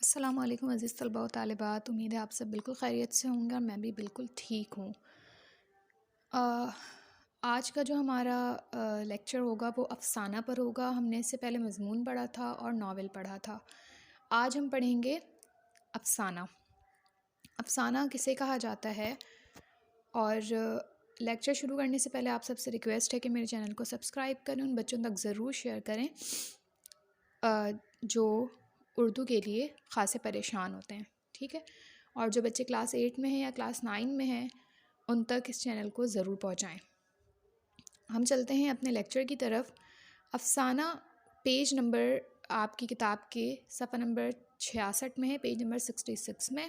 السلام علیکم عزیز طلباء و طالبات، امید ہے آپ سب بالکل خیریت سے ہوں گے اور میں بھی بالکل ٹھیک ہوں۔ آج کا جو ہمارا لیکچر ہوگا وہ افسانہ پر ہوگا۔ ہم نے اس سے پہلے مضمون پڑھا تھا اور ناول پڑھا تھا۔ آج ہم پڑھیں گے افسانہ۔ افسانہ کسے کہا جاتا ہے؟ اور لیکچر شروع کرنے سے پہلے آپ سب سے ریکویسٹ ہے کہ میرے چینل کو سبسکرائب کریں، ان بچوں تک ضرور شیئر کریں جو اردو کے لیے خاصے پریشان ہوتے ہیں، ٹھیک ہے؟ اور جو بچے کلاس 8 میں ہیں یا کلاس 9 میں ہیں ان تک اس چینل کو ضرور پہنچائیں۔ ہم چلتے ہیں اپنے لیکچر کی طرف۔ افسانہ پیج نمبر آپ کی کتاب کے صفحہ نمبر 66 میں ہے، پیج نمبر 66 میں۔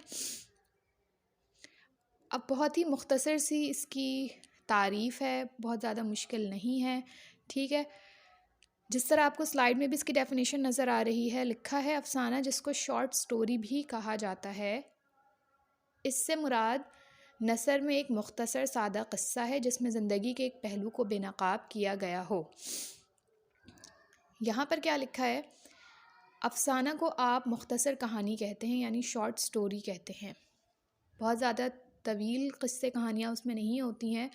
اب بہت ہی مختصر سی اس کی تعریف ہے، بہت زیادہ مشکل نہیں ہے، ٹھیک ہے؟ جس طرح آپ کو سلائیڈ میں بھی اس کی ڈیفینیشن نظر آ رہی ہے، لکھا ہے افسانہ جس کو شارٹ سٹوری بھی کہا جاتا ہے، اس سے مراد نثر میں ایک مختصر سادہ قصہ ہے جس میں زندگی کے ایک پہلو کو بے نقاب کیا گیا ہو۔ یہاں پر کیا لکھا ہے؟ افسانہ کو آپ مختصر کہانی کہتے ہیں، یعنی شارٹ سٹوری کہتے ہیں۔ بہت زیادہ طویل قصے کہانیاں اس میں نہیں ہوتی ہیں،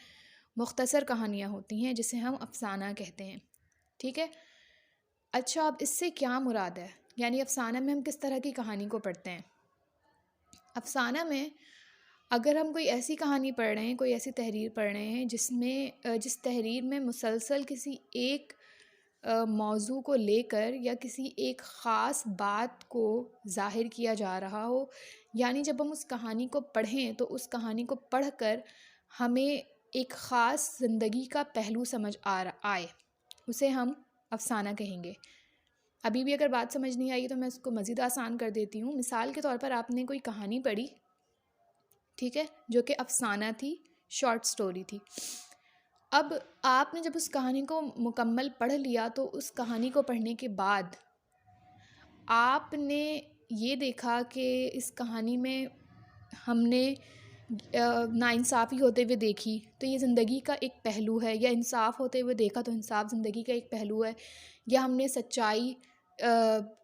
مختصر کہانیاں ہوتی ہیں جسے ہم افسانہ کہتے ہیں، ٹھیک ہے؟ اچھا، اب اس سے کیا مراد ہے؟ یعنی افسانہ میں ہم کس طرح کی کہانی کو پڑھتے ہیں؟ افسانہ میں اگر ہم کوئی ایسی کہانی پڑھ رہے ہیں، کوئی ایسی تحریر پڑھ رہے ہیں جس تحریر میں مسلسل کسی ایک موضوع کو لے کر یا کسی ایک خاص بات کو ظاہر کیا جا رہا ہو، یعنی جب ہم اس کہانی کو پڑھیں تو اس کہانی کو پڑھ کر ہمیں ایک خاص زندگی کا پہلو سمجھ آئے، اسے ہم افسانہ کہیں گے۔ ابھی بھی اگر بات سمجھ نہیں آئی تو میں اس کو مزید آسان کر دیتی ہوں۔ مثال کے طور پر آپ نے کوئی کہانی پڑھی، ٹھیک ہے، جو کہ افسانہ تھی، شارٹ سٹوری تھی۔ اب آپ نے جب اس کہانی کو مکمل پڑھ لیا تو اس کہانی کو پڑھنے کے بعد آپ نے یہ دیکھا کہ اس کہانی میں ہم نے ناانصافی ہوتے ہوئے دیکھی تو یہ زندگی کا ایک پہلو ہے، یا انصاف ہوتے ہوئے دیکھا تو انصاف زندگی کا ایک پہلو ہے، یا ہم نے سچائی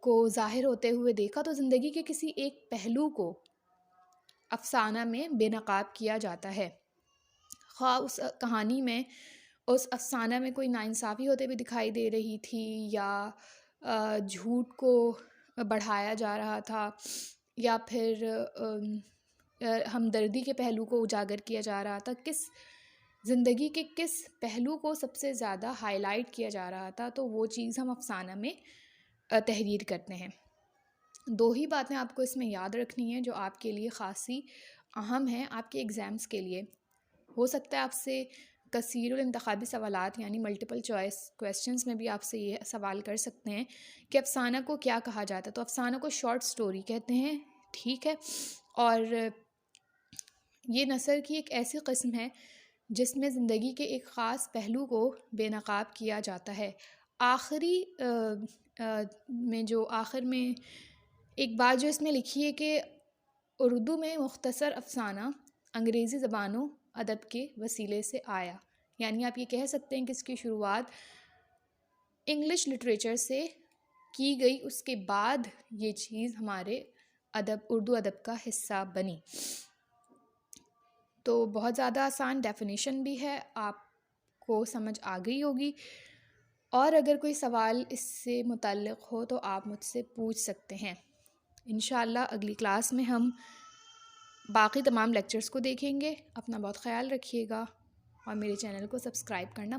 کو ظاہر ہوتے ہوئے دیکھا تو زندگی کے کسی ایک پہلو کو افسانہ میں بے نقاب کیا جاتا ہے۔ خواہ اس کہانی میں، اس افسانہ میں کوئی ناانصافی ہوتے ہوئے دکھائی دے رہی تھی، یا جھوٹ کو بڑھایا جا رہا تھا، یا پھر ہمدردی کے پہلو کو اجاگر کیا جا رہا تھا، زندگی کے کس پہلو کو سب سے زیادہ ہائی لائٹ کیا جا رہا تھا، تو وہ چیز ہم افسانہ میں تحریر کرتے ہیں۔ دو ہی باتیں آپ کو اس میں یاد رکھنی ہیں جو آپ کے لیے خاصی اہم ہیں آپ کے ایگزامس کے لیے۔ ہو سکتا ہے آپ سے کثیر الانتخابی سوالات یعنی ملٹیپل چوائس کویسچنز میں بھی آپ سے یہ سوال کر سکتے ہیں کہ افسانہ کو کیا کہا جاتا ہے، تو افسانہ کو شارٹ سٹوری کہتے ہیں، ٹھیک ہے؟ اور یہ نثر کی ایک ایسی قسم ہے جس میں زندگی کے ایک خاص پہلو کو بے نقاب کیا جاتا ہے۔ آخر میں ایک بات جو اس میں لکھی ہے کہ اردو میں مختصر افسانہ انگریزی زبان و ادب کے وسیلے سے آیا، یعنی آپ یہ کہہ سکتے ہیں کہ اس کی شروعات انگلش لٹریچر سے کی گئی، اس کے بعد یہ چیز ہمارے اردو ادب کا حصہ بنی۔ تو بہت زیادہ آسان ڈیفینیشن بھی ہے، آپ کو سمجھ آ گئی ہوگی، اور اگر کوئی سوال اس سے متعلق ہو تو آپ مجھ سے پوچھ سکتے ہیں۔ انشاءاللہ اگلی کلاس میں ہم باقی تمام لیکچرز کو دیکھیں گے۔ اپنا بہت خیال رکھیے گا اور میرے چینل کو سبسکرائب کرنا